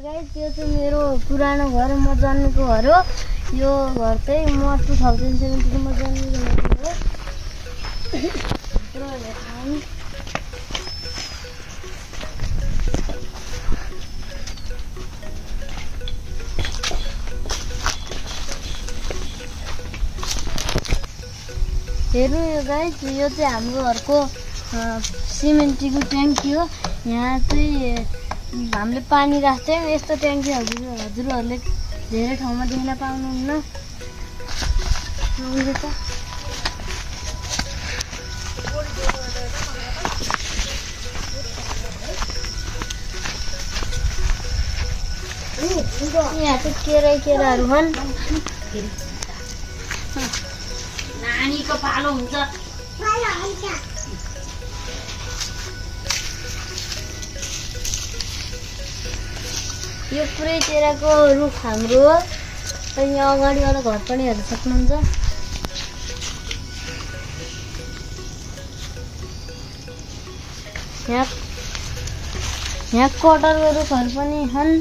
Hello guys, यो चाहिँ मेरो पुरानो घर, म जन्मेको घर हो। यो घर चाहिँ म 2017 मा जन्मेको हो। हेर्नु यो गाइस, यो चाहिँ हाम्रो घरको सिमेन्टको ट्याङ्की हो। यहाँ चाहिँ हामीले पानी राख्छौँ। यस्तो ट्याङ्की हजुरहरूले धेरै ठाउँमा देख्न पाउनुहुन्न। यहाँ चाहिँ केराहरू छन्। नानीको पालो हुन्छ। यो पुरै केराको रुख हाम्रो हो। यहाँ अगाडिवाला घर पनि हेर्न सक्नुहुन्छ। यहाँ कटहरको रुखहरू पनि छन्।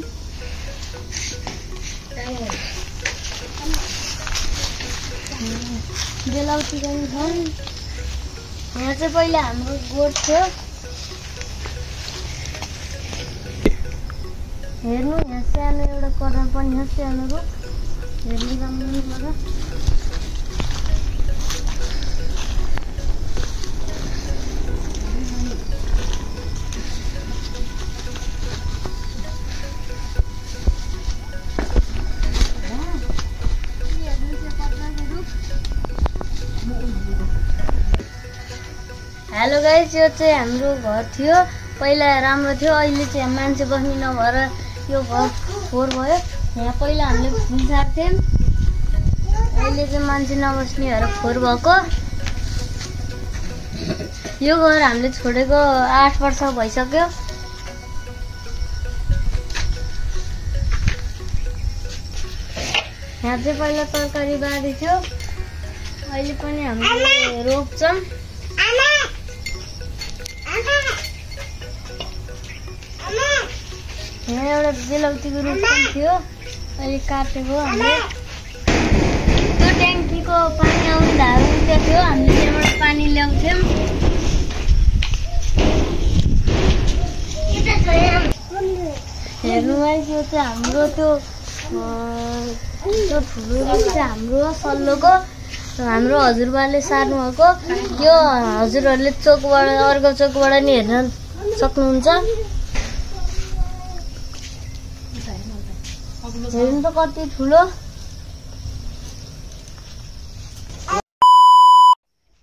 बेलाउती पनि छन्। यहाँ चाहिँ पहिला हाम्रो गोठ थियो। हेर्नु, यहाँ सानो एउटा कटहर पनि छ, सानो रुख। हेर्नु राम्रो पर्छ। हेलो गाइस, यो चाहिँ हाम्रो घर थियो। पहिला राम्रो थियो, अहिले चाहिँ मान्छे बस्ने नभएर यो घर फोहोर भयो। यहाँ पहिला हामीले फुल छार्थ्यौँ, अहिले चाहिँ मान्छे नबस्ने भएर फोहोर भएको। यो घर हामीले छोडेको 8 वर्ष भइसक्यो। यहाँ चाहिँ पहिला तरकारी बारी थियो, अहिले पनि हामीले रोप्छौँ। यहाँ एउटा बेलाउतीको रुख पनि थियो, अहिले काटेको हामीले। त्यो ट्याङ्कीको पानी आउने धारो उठ्दै थियो, हामीले त्यहाँबाट पानी ल्याउँथ्यौँ। हेर्नु गाइस, यो चाहिँ हाम्रो त्यो ठुलो रुख चाहिँ हाम्रो सल्लोको हाम्रो हजुरबाले सार्नु भएको। यो हजुरहरूले चोकबाट अर्को चोकबाट नि हेर्न सक्नुहुन्छ। हेर्नु त कति ठुलो।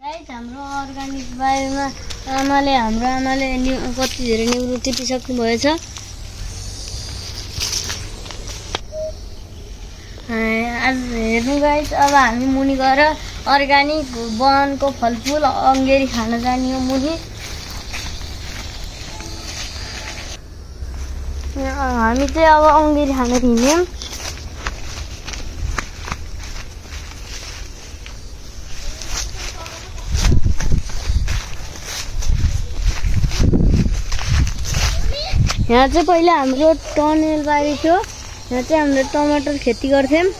गाइस, हाम्रो अर्गानिक बायोमा हाम्रो आमाले कति धेरै निउरो टिपिसक्नु भएछ। आज हेर्नु गाइस, अब हामी मुनि गएर अर्गानिक वनको फलफुल अङ्गेरी खान जाने हो मुनि। हामी चाहिँ अब अङ्गेरी खान हिँड्यौँ। यहाँ चाहिँ पहिला हाम्रो टनेल बारी थियो। यहाँ चाहिँ हामीले टमाटर खेती गर्थ्यौँ।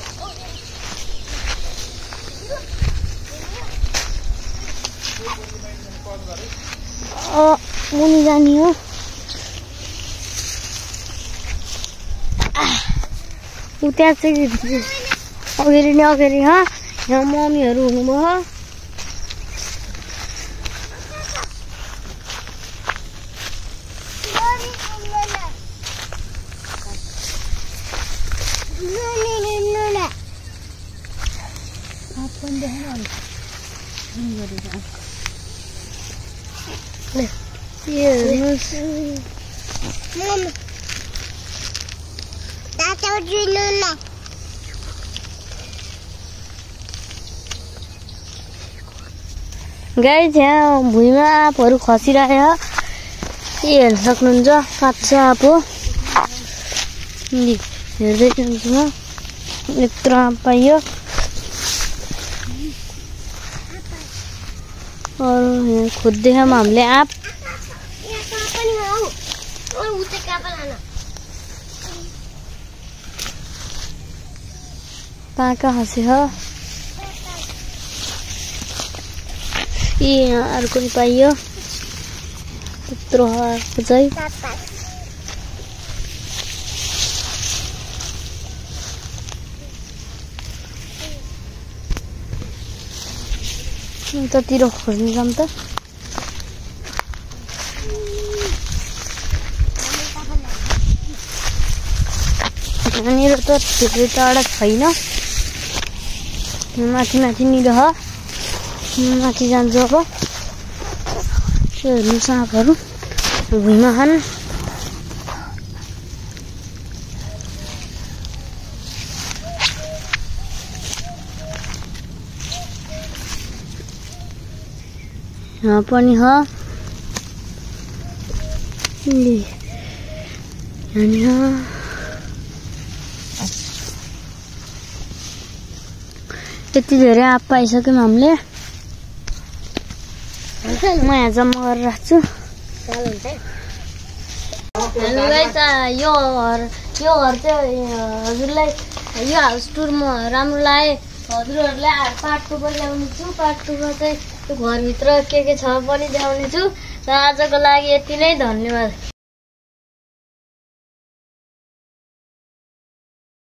मुनि जाने हो। त्यहाँ चाहिँ अगाडि नै अगाडि यहाँ मम्मीहरू हुनुभयो। गाइस, यहाँ भुइँमा आँपहरू खसिरहेको हेर्न सक्नुहुन्छ। काँचो आँप हो। हेर्दै जान्छु म। यत्रो आँप पाइयो। यहाँ खोज्दैछौँ हामीले आँप। पाका हाँसे हो यहाँ अर्को नि पाइयो त्यत्रो आएको चाहिँ उतातिर खोज्नु जाऊँ त यहाँनिर त धेरै टाढा छैन माथि माथि नि रह माथि जान्छु अब हेर्नु साँपहरू भुइँमा खान यहाँ पनि हो यति धेरै आँप पाइसक्यौँ हामीले म यहाँ जम्मा गरेर राख्छु यो घर चाहिँ हजुरलाई यो हाउस टुरमा राम्रो लाग्यो हजुरहरूलाई पार्ट 2 पनि ल्याउने छु पार्ट 2 मा चाहिँ त्यो घरभित्र के छ पनि देखाउने छु र आजको लागि यति नै धन्यवाद।